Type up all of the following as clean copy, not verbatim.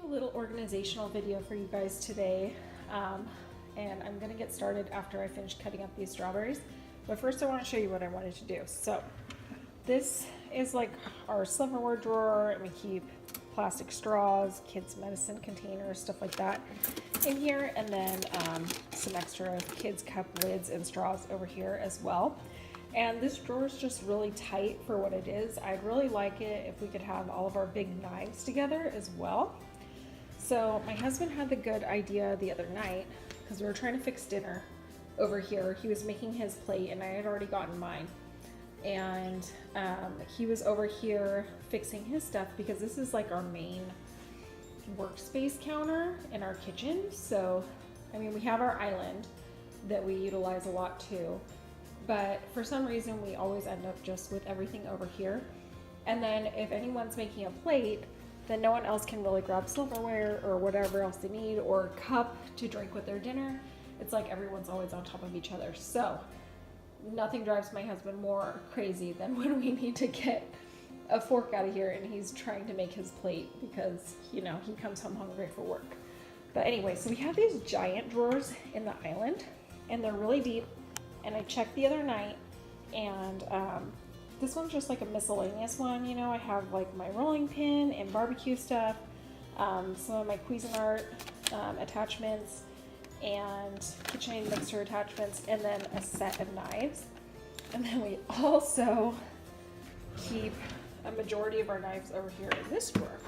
do a little organizational video for you guys today, and I'm gonna get started after I finish cutting up these strawberries. But first I want to show you what I wanted to do. So this is like our silverware drawer, and we keep plastic straws, kids medicine containers, stuff like that in here, and then some extra kids cup lids and straws over here as well. And this drawer is just really tight for what it is. I'd really like it if we could have all of our big knives together as well. So my husband had the good idea the other night, because we were trying to fix dinner over here. He was making his plate and I had already gotten mine. And he was over here fixing his stuff, because this is like our main workspace counter in our kitchen. So, I mean, we have our island that we utilize a lot too. But for some reason, we always end up just with everything over here. And then if anyone's making a plate, then no one else can really grab silverware or whatever else they need, or a cup to drink with their dinner. It's like everyone's always on top of each other. So nothing drives my husband more crazy than when we need to get a fork out of here and he's trying to make his plate, because, you know, he comes home hungry for work. But anyway, so we have these giant drawers in the island, and they're really deep. And I checked the other night, and this one's just like a miscellaneous one. You know, I have like my rolling pin and barbecue stuff, some of my Cuisinart attachments, and KitchenAid mixer attachments, and then a set of knives. And then we also keep a majority of our knives over here in this drawer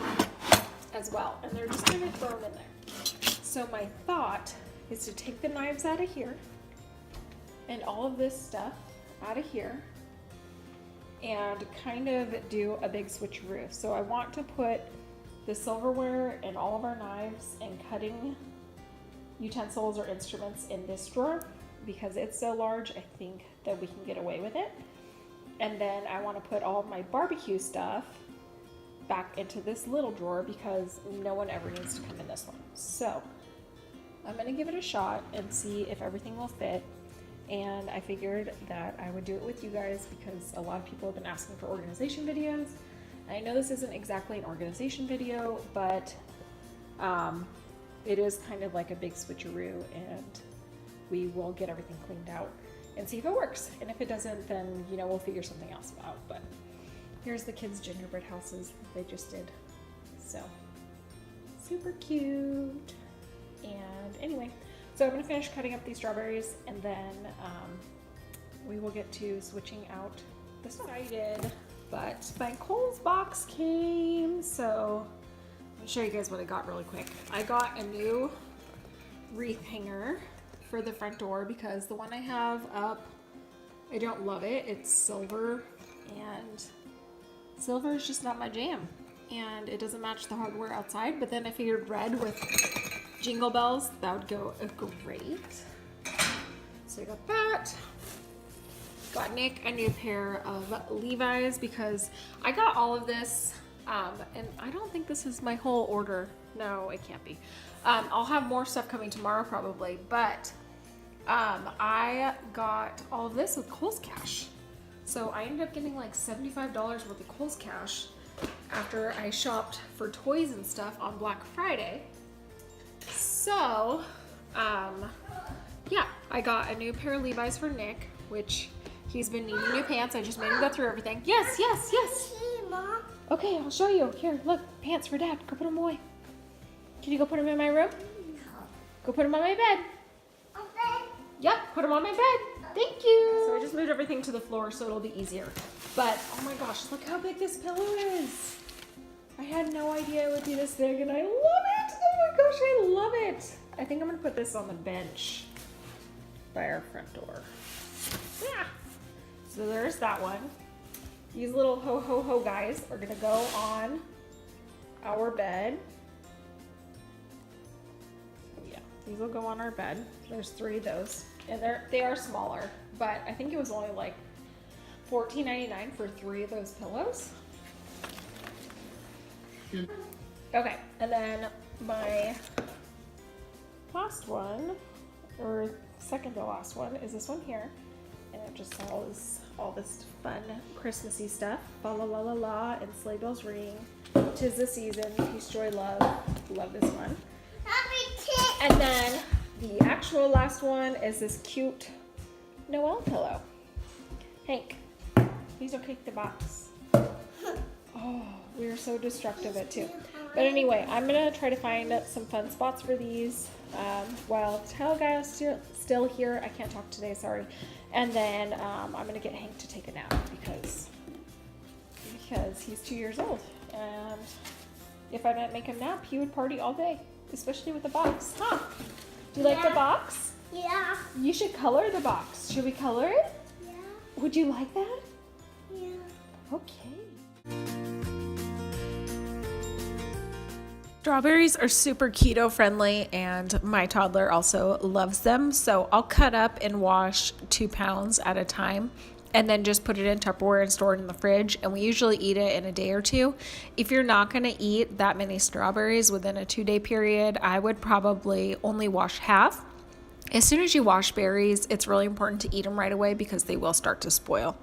as well, and they're just kind of thrown in there. So my thought is to take the knives out of here and all of this stuff out of here and kind of do a big switcheroo. So I want to put the silverware and all of our knives and cutting utensils or instruments in this drawer, because it's so large. I think that we can get away with it. And then I want to put all of my barbecue stuff back into this little drawer, because no one ever needs to come in this one. So I'm gonna give it a shot and see if everything will fit. And I figured that I would do it with you guys, because a lot of people have been asking for organization videos. And I know this isn't exactly an organization video, but it is kind of like a big switcheroo, and we will get everything cleaned out and see if it works. And if it doesn't, then, you know, we'll figure something else out. But here's the kids' gingerbread houses that they just did. So super cute. And anyway, so I'm gonna finish cutting up these strawberries, and then we will get to switching out the stuff I did. But my Kohl's box came, so I'll show you guys what I got really quick. I got a new wreath hanger for the front door, because the one I have up, I don't love it. It's silver, and silver is just not my jam, and it doesn't match the hardware outside. But then I figured red with jingle bells, that would go great. So I got that. Got Nick a new pair of Levi's, because I got all of this, and I don't think this is my whole order. No, it can't be. I'll have more stuff coming tomorrow probably, but I got all of this with Kohl's Cash. So I ended up getting like $75 worth of Kohl's Cash after I shopped for toys and stuff on Black Friday. So, yeah, I got a new pair of Levi's for Nick, which he's been needing new pants. I just made him go through everything. Yes, yes, yes. Mom. Okay, I'll show you. Here, look, pants for Dad. Go put them away. Can you go put them in my room? No. Go put them on my bed. Okay. Yep, put them on my bed. Thank you. So I just moved everything to the floor so it'll be easier. But, oh my gosh, look how big this pillow is. I had no idea it would be this big, and I love it. Oh my gosh, I love it. I think I'm gonna put this on the bench by our front door. Yeah. So there's that one. These little ho ho ho guys are gonna go on our bed. So yeah, these will go on our bed. There's 3 of those, and they are smaller, but I think it was only like $14.99 for 3 of those pillows. Okay, and then my last one, or second to last one, is this one here, and it just has all this fun Christmassy stuff. Fa la la la la, and sleigh bells ring, 'Tis the Season, Peace, Joy, Love. Love this one. And then the actual last one is this cute Noel pillow. Hank, please don't kick the box. Oh, we are so destructive at 2. But anyway, I'm gonna try to find some fun spots for these while Tell Guy is still here. I can't talk today, sorry. And then I'm gonna get Hank to take a nap because he's 2 years old. And if I didn't make him nap, he would party all day, especially with the box. Huh? Do you like the box? Yeah. You should color the box. Should we color it? Yeah. Would you like that? Yeah. Okay. Strawberries are super keto friendly and my toddler also loves them. So I'll cut up and wash 2 pounds at a time and then just put it in Tupperware and store it in the fridge. And we usually eat it in a day or 2. If you're not going to eat that many strawberries within a 2-day period, I would probably only wash half. As soon as you wash berries, it's really important to eat them right away because they will start to spoil.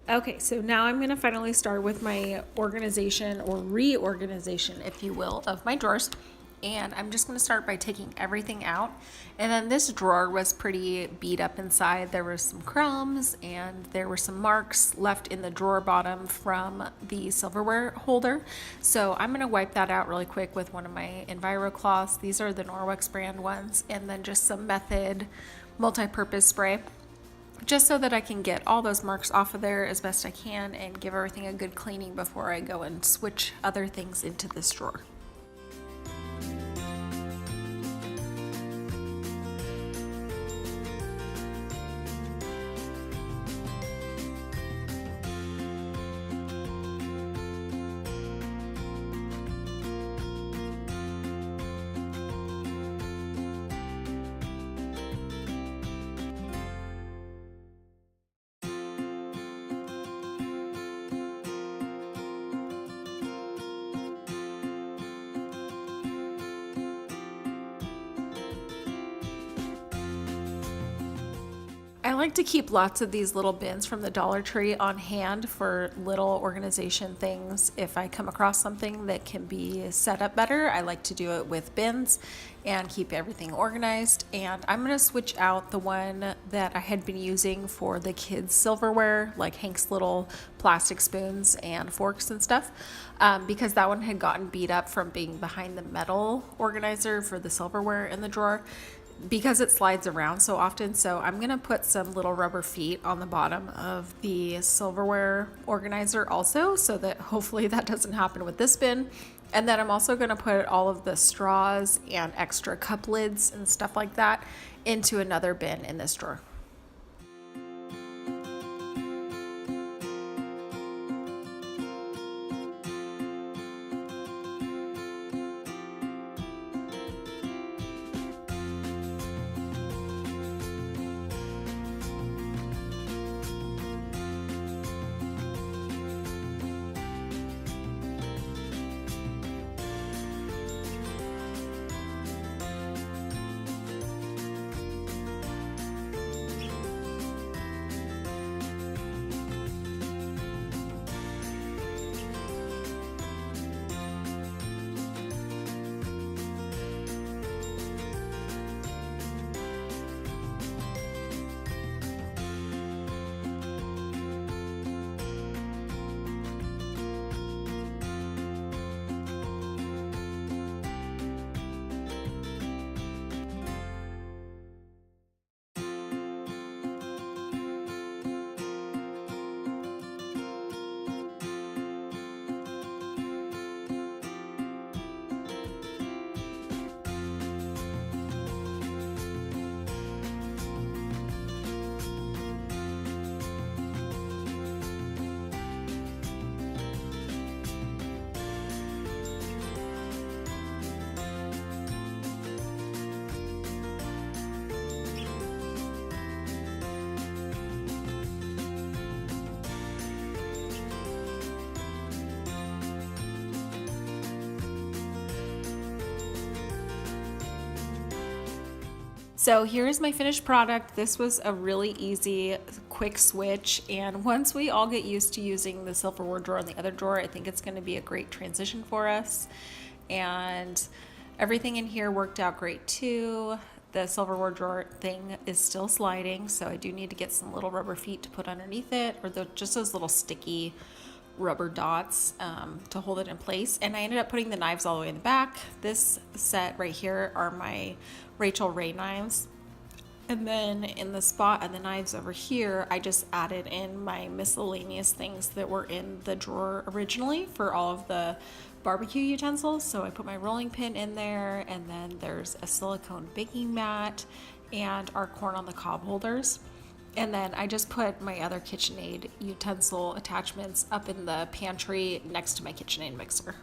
Okay, so now I'm going to finally start with my organization or reorganization, if you will, of my drawers. And I'm just going to start by taking everything out. And then this drawer was pretty beat up inside. There was some crumbs and there were some marks left in the drawer bottom from the silverware holder. So I'm going to wipe that out really quick with one of my Enviro cloths. These are the Norwex brand ones. And then just some Method multi-purpose spray, just so that I can get all those marks off of there as best I can and give everything a good cleaning before I go and switch other things into this drawer. I like to keep lots of these little bins from the Dollar Tree on hand for little organization things. If I come across something that can be set up better, I like to do it with bins and keep everything organized. And I'm going to switch out the one that I had been using for the kids' silverware, like Hank's little plastic spoons and forks and stuff, because that one had gotten beat up from being behind the metal organizer for the silverware in the drawer, because it slides around so often. So I'm going to put some little rubber feet on the bottom of the silverware organizer also, so that hopefully that doesn't happen with this bin. And then I'm also going to put all of the straws and extra cup lids and stuff like that into another bin in this drawer. So here's my finished product. This was a really easy, quick switch. And once we all get used to using the silverware drawer and the other drawer, I think it's going to be a great transition for us. And everything in here worked out great too. The silverware drawer thing is still sliding, so I do need to get some little rubber feet to put underneath it, or just those little sticky rubber dots to hold it in place. And I ended up putting the knives all the way in the back. This set right here are my Rachel Ray knives. And then in the spot of the knives over here, I just added in my miscellaneous things that were in the drawer originally for all of the barbecue utensils. So I put my rolling pin in there, and then there's a silicone baking mat and our corn on the cob holders. And then I just put my other KitchenAid utensil attachments up in the pantry next to my KitchenAid mixer.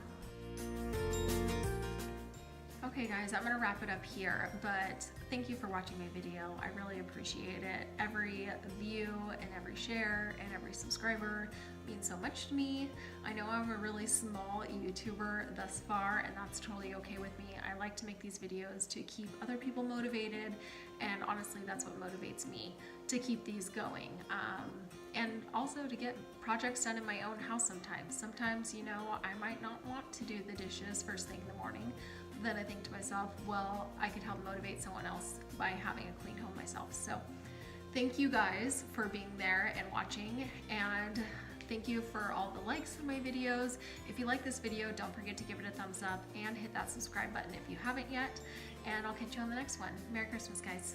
Okay guys, I'm gonna wrap it up here, but thank you for watching my video. I really appreciate it. Every view and every share and every subscriber means so much to me. I know I'm a really small YouTuber thus far, and that's totally okay with me. I like to make these videos to keep other people motivated, and honestly, that's what motivates me to keep these going. And also to get projects done in my own house sometimes. Sometimes, you know, I might not want to do the dishes first thing in the morning. Then I think to myself, well, I could help motivate someone else by having a clean home myself. So thank you guys for being there and watching, and thank you for all the likes on my videos. If you like this video, don't forget to give it a thumbs up and hit that subscribe button if you haven't yet, and I'll catch you on the next one. Merry Christmas, guys.